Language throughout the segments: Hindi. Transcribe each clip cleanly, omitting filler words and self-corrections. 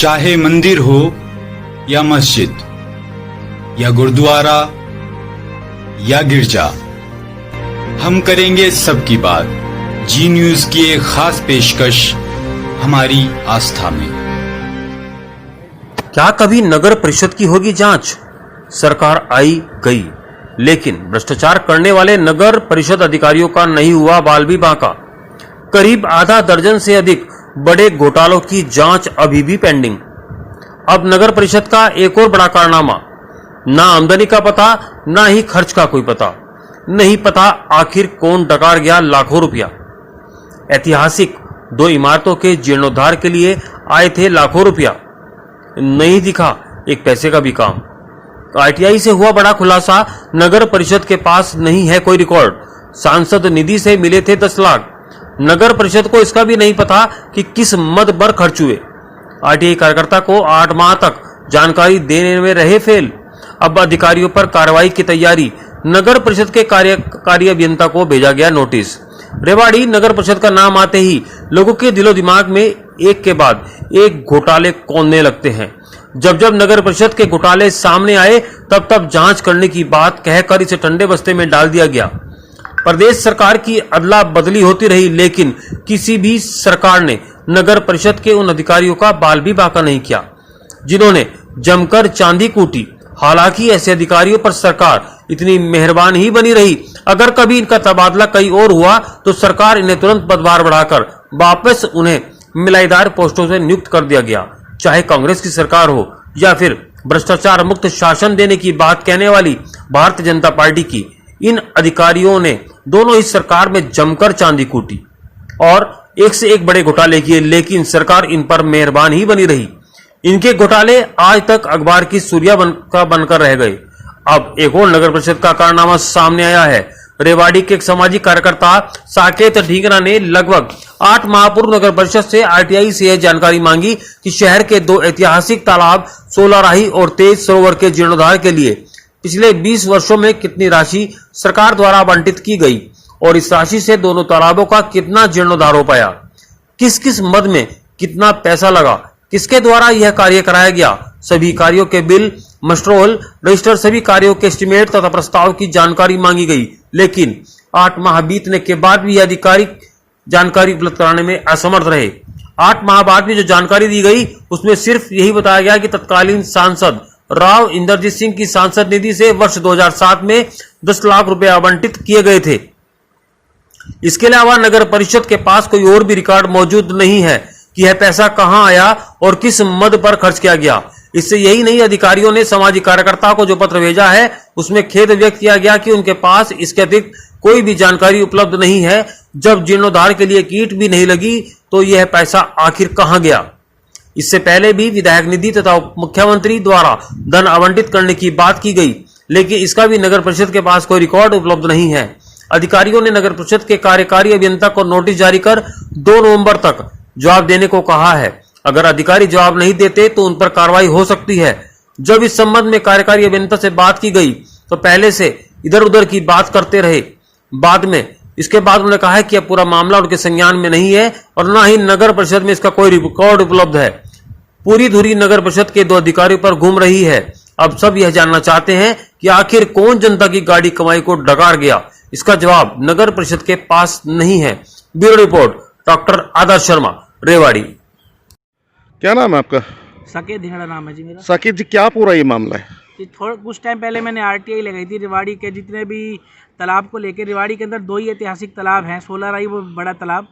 चाहे मंदिर हो या मस्जिद या गुरुद्वारा या गिरजा, हम करेंगे सबकी बात। जी न्यूज की एक खास पेशकश हमारी आस्था में। क्या कभी नगर परिषद की होगी जांच? सरकार आई गई, लेकिन भ्रष्टाचार करने वाले नगर परिषद अधिकारियों का नहीं हुआ बाल भी बांका। करीब आधा दर्जन से अधिक बड़े घोटालों की जांच अभी भी पेंडिंग। अब नगर परिषद का एक और बड़ा कारनामा, ना आमदनी का पता, ना ही खर्च का कोई पता। नहीं पता आखिर कौन डकार गया लाखों रुपया। ऐतिहासिक 2 इमारतों के जीर्णोद्धार के लिए आए थे लाखों रुपया, नहीं दिखा एक पैसे का भी काम। आरटीआई से हुआ बड़ा खुलासा, नगर परिषद के पास नहीं है कोई रिकॉर्ड। सांसद निधि से मिले थे 10 लाख। नगर परिषद को इसका भी नहीं पता कि किस मद पर खर्च हुए। आरटीआई कार्यकर्ता को 8 माह तक जानकारी देने में रहे फेल। अब अधिकारियों पर कार्रवाई की तैयारी। नगर परिषद के कार्यकारी अभियंता को भेजा गया नोटिस। रेवाड़ी नगर परिषद का नाम आते ही लोगों के दिलो दिमाग में एक के बाद एक घोटाले कौंधने लगते हैं। जब जब नगर परिषद के घोटाले सामने आए, तब तब जांच करने की बात कहकर इसे ठंडे बस्ते में डाल दिया गया। प्रदेश सरकार की अदला बदली होती रही, लेकिन किसी भी सरकार ने नगर परिषद के उन अधिकारियों का बाल भी बांका नहीं किया जिन्होंने जमकर चांदी कूटी। हालांकि ऐसे अधिकारियों पर सरकार इतनी मेहरबान ही बनी रही। अगर कभी इनका तबादला कहीं और हुआ तो सरकार इन्हें तुरंत पदभार बढ़ाकर वापस उन्हें मिलाईदार पोस्टों से नियुक्त कर दिया गया। चाहे कांग्रेस की सरकार हो या फिर भ्रष्टाचार मुक्त शासन देने की बात कहने वाली भारतीय जनता पार्टी की, इन अधिकारियों ने दोनों ही सरकार में जमकर चांदी कूटी और एक से एक बड़े घोटाले किए, लेकिन सरकार इन पर मेहरबान ही बनी रही। इनके घोटाले आज तक अखबार की सुर्खियां बनकर रह गए। अब एक और नगर परिषद का कारनामा सामने आया है। रेवाड़ी के एक सामाजिक कार्यकर्ता साकेत ढींगरा ने लगभग 8 माह पूर्व नगर परिषद से आरटीआई से यह जानकारी मांगी कि शहर के 2 ऐतिहासिक तालाब सोलाराही और तेज सरोवर के जीर्णोद्धार के लिए पिछले 20 वर्षों में कितनी राशि सरकार द्वारा आवंटित की गई और इस राशि से दोनों तालाबों का कितना जीर्णोद्धार हो पाया, किस किस मद में कितना पैसा लगा, किसके द्वारा यह कार्य कराया गया। सभी कार्यों के बिल, मस्ट्रोल, रजिस्टर, सभी कार्यों के एस्टीमेट तथा प्रस्ताव की जानकारी मांगी गई, लेकिन 8 माह बीतने के बाद भी आधिकारिक जानकारी उपलब्ध कराने में असमर्थ रहे। 8 माह बाद भी जो जानकारी दी गई उसमें सिर्फ यही बताया गया कि तत्कालीन सांसद राव इंद्रजीत सिंह की सांसद निधि से वर्ष 2007 में 10 लाख रुपए आवंटित किए गए थे। इसके अलावा नगर परिषद के पास कोई और भी रिकॉर्ड मौजूद नहीं है कि यह पैसा कहां आया और किस मद पर खर्च किया गया। इससे यही नहीं, अधिकारियों ने सामाजिक कार्यकर्ता को जो पत्र भेजा है उसमें खेद व्यक्त किया गया कि उनके पास इसके अतिरिक्त कोई भी जानकारी उपलब्ध नहीं है। जब जीर्णोद्धार के लिए कीट भी नहीं लगी तो यह पैसा आखिर कहां गया। इससे पहले भी विधायक निधि तथा मुख्यमंत्री द्वारा धन आवंटित करने की बात की गई, लेकिन इसका भी नगर परिषद के पास कोई रिकॉर्ड उपलब्ध नहीं है। अधिकारियों ने नगर परिषद के कार्यकारी अभियंता को नोटिस जारी कर 2 नवंबर तक जवाब देने को कहा है। अगर अधिकारी जवाब नहीं देते तो उन पर कार्रवाई हो सकती है। जब इस संबंध में कार्यकारी अभियंता से बात की गई तो पहले से इधर उधर की बात करते रहे। इसके बाद उन्होंने कहा है कि यह पूरा मामला उनके संज्ञान में नहीं है और न ही नगर परिषद में इसका कोई रिकॉर्ड उपलब्ध है। पूरी धुरी नगर परिषद के 2 अधिकारियों पर घूम रही है। अब सब यह जानना चाहते हैं कि आखिर कौन जनता की गाड़ी कमाई को डकार गया। इसका जवाब नगर परिषद के पास नहीं है। ब्यूरो रिपोर्ट, डॉक्टर आदर्श शर्मा, रेवाड़ी। क्या नाम है आपका? साकेत ढींगरा नाम है जी मेरा। साकेत जी, क्या पूरा ये मामला है? जी कुछ टाइम पहले मैंने आरटीआई लगाई थी रेवाड़ी के जितने भी तालाब को लेकर। रेवाड़ी के अंदर 2 ही ऐतिहासिक तालाब हैं, सोलाराही वो बड़ा तालाब।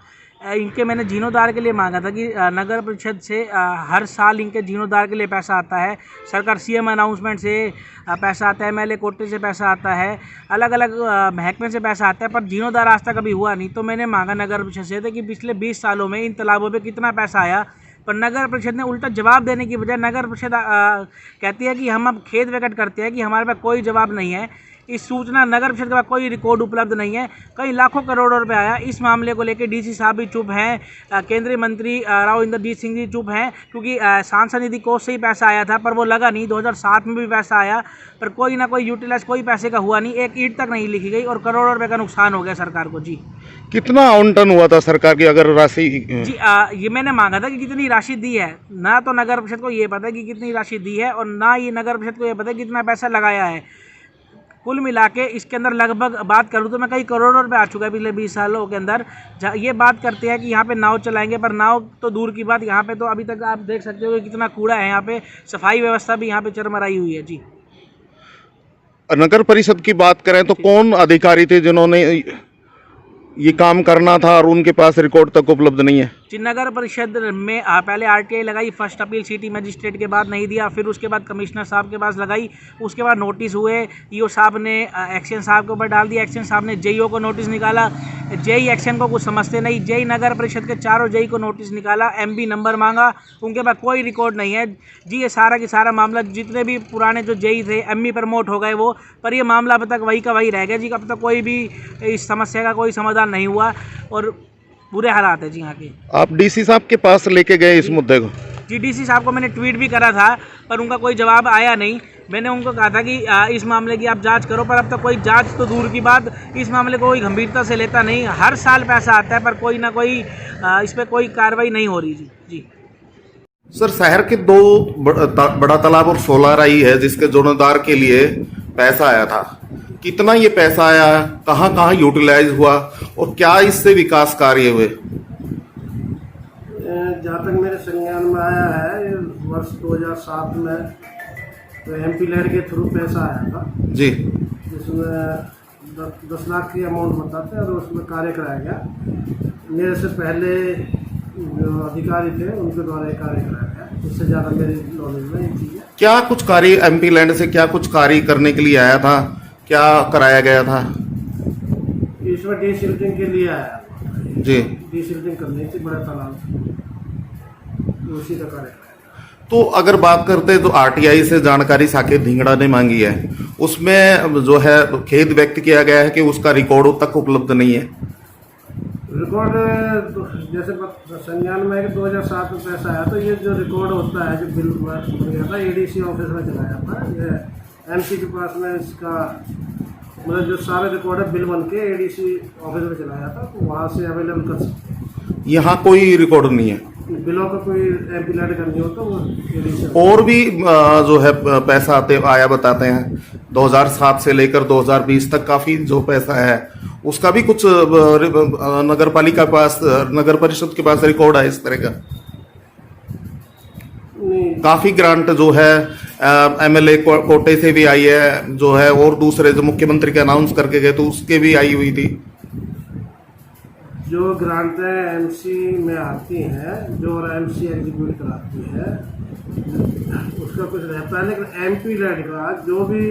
इनके मैंने जीर्णोद्धार के लिए मांगा था कि नगर परिषद से हर साल इनके जीर्णोद्धार के लिए पैसा आता है। सरकार सीएम अनाउंसमेंट से पैसा आता है, एमएलए कोटे से पैसा आता है, अलग अलग महकमे से पैसा आता है, पर जीर्णोद्धार आज तक कभी हुआ नहीं। तो मैंने मांगा नगर परिषद से कि पिछले 20 सालों में इन तालाबों पर कितना पैसा आया, पर नगर परिषद ने उल्टा जवाब देने की बजाय नगर परिषद कहती है कि हम अब खेद प्रकट करते हैं कि हमारे पास कोई जवाब नहीं है। इस सूचना नगर परिषद के पास कोई रिकॉर्ड उपलब्ध नहीं है। कई लाखों करोड़ों रुपए आया। इस मामले को लेकर डीसी साहब भी चुप हैं, केंद्रीय मंत्री राव इंद्रजीत सिंह जी चुप हैं, क्योंकि सांसद निधि कोष से ही पैसा आया था पर वो लगा नहीं। 2007 में भी पैसा आया पर कोई ना कोई यूटिलाइज कोई पैसे का हुआ नहीं, एक ईंट तक नहीं लिखी गई और करोड़ों रुपए का नुकसान हो गया सरकार को। जी कितना आवंटन हुआ था सरकार की अगर राशि? जी ये मैंने मांगा था कि कितनी राशि दी है, ना तो नगर परिषद को ये पता है कि कितनी राशि दी है और ना ये नगर परिषद को ये पता है कि कितना पैसा लगाया है। कुल मिला के इसके अंदर लगभग बात करूँ तो मैं कई करोड़ों रुपए आ चुका है पिछले 20 सालों के अंदर। ये बात करते हैं कि यहाँ पे नाव चलाएंगे पर नाव तो दूर की बात, यहाँ पे तो अभी तक आप देख सकते हो कि कितना कूड़ा है। यहाँ पे सफाई व्यवस्था भी यहाँ पे चरमराई हुई है। जी नगर परिषद की बात करें तो कौन अधिकारी थे जिन्होंने ये काम करना था और उनके पास रिकॉर्ड तक उपलब्ध नहीं है? नगर परिषद में पहले आरटीआई लगाई, फर्स्ट अपील सिटी मजिस्ट्रेट के बाद नहीं दिया, फिर उसके बाद कमिश्नर साहब के पास लगाई, उसके बाद नोटिस हुए, ईओ साहब ने एक्शन साहब के ऊपर डाल दिया, एक्शन साहब ने जेईओ को नोटिस निकाला, जेई एक्शन को कुछ समझते नहीं, जेई नगर परिषद के चारों जेई को नोटिस निकाला, एमबी नंबर मांगा, उनके पास कोई रिकॉर्ड नहीं है। जी ये सारा की सारा मामला, जितने भी पुराने जो जेई थे एमबी प्रमोट हो गए वो, पर ये मामला अब तक वही का वही रह गया जी। अब तक कोई भी इस समस्या का कोई समाधान नहीं हुआ और बुरे हालात है जी यहाँ के। आप डीसी साहब के पास लेके गए इस मुद्दे को? जी डीसी साहब को मैंने ट्वीट भी करा था पर उनका कोई जवाब आया नहीं। मैंने उनको कहा था कि इस मामले की आप जांच करो, पर अब तक कोई जांच तो दूर की बात, इस मामले को कोई गंभीरता से लेता नहीं। हर साल पैसा आता है पर कोई ना कोई इस पर कोई कार्रवाई नहीं हो रही। जी सर, शहर के 2 बड़ा तालाब और 16 राई है जिसके जीर्णोद्धार के लिए पैसा आया था। कितना ये पैसा आया, कहाँ कहाँ यूटिलाइज हुआ और क्या इससे विकास कार्य हुए? जहाँ तक मेरे संज्ञान में आया है, वर्ष 2007 में तो एमपी लैंड के थ्रू पैसा आया था जी, जिसमें 10 लाख की अमाउंट बताते हैं और उसमें कार्य कराया गया। मेरे से पहले जो अधिकारी थे उनके द्वारा ये कार्य कराया गया। इससे ज़्यादा मेरी नॉलेज में ये चीज़ है। क्या कुछ कार्य एमपी लैंड से क्या कुछ कार्य करने के लिए आया था, क्या कराया गया था? इसमें डीसिल्टिंग के लिए आया जी, डीसिल्टिंग करनी थी बड़ा तालाब, उसी का कार्य। तो अगर बात करते हैं तो आरटीआई से जानकारी साकेत धिंगड़ा ने मांगी है, उसमें जो है खेद व्यक्त किया गया है कि उसका रिकॉर्ड तक उपलब्ध नहीं है। रिकॉर्ड जैसे संज्ञान में है कि 2007 में पैसा आया, तो ये जो रिकॉर्ड होता है जो बिल बन गया था एडीसी ऑफिस में चला जाता है, ये एमसी के पास में इसका मतलब जो सारे रिकॉर्ड है बिल बन के एडीसी ऑफिस में चला जाता, तो वहाँ से अवेलेबल कर सकते। यहाँ कोई रिकॉर्ड नहीं है, बिलों का कोई एमपी लैंड करनी हो तो वो एडीसी। और भी जो है पैसा आया बताते हैं 2007 से लेकर 2020 तक काफी जो पैसा है उसका भी कुछ नगर पालिका के पास, नगर परिषद के पास रिकॉर्ड है इस तरह का? काफी ग्रांट जो है एमएलए कोटे से भी आई है जो है, और दूसरे जो मुख्यमंत्री के अनाउंस करके गए तो उसके भी आई हुई थी। जो ग्रांटें एमसी में आती हैं, जो एमसी एग्जीक्यूट कराती है उसका कुछ रहता है, लेकिन एमपी लैंड का जो भी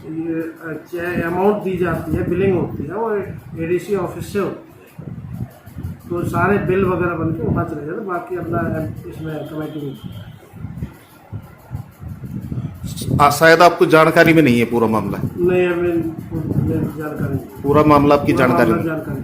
ये अमाउंट दी जाती है, बिलिंग होती है, वो एडीसी ऑफिस से होती है। तो सारे बिल वगैरह बन के वहाँ चले जाते, बाकी अपना इसमें कमेटी में। शायद आपको जानकारी में नहीं है पूरा मामला? नहीं, हमें जानकारी, पूरा मामला आपकी जानकारी? जानकारी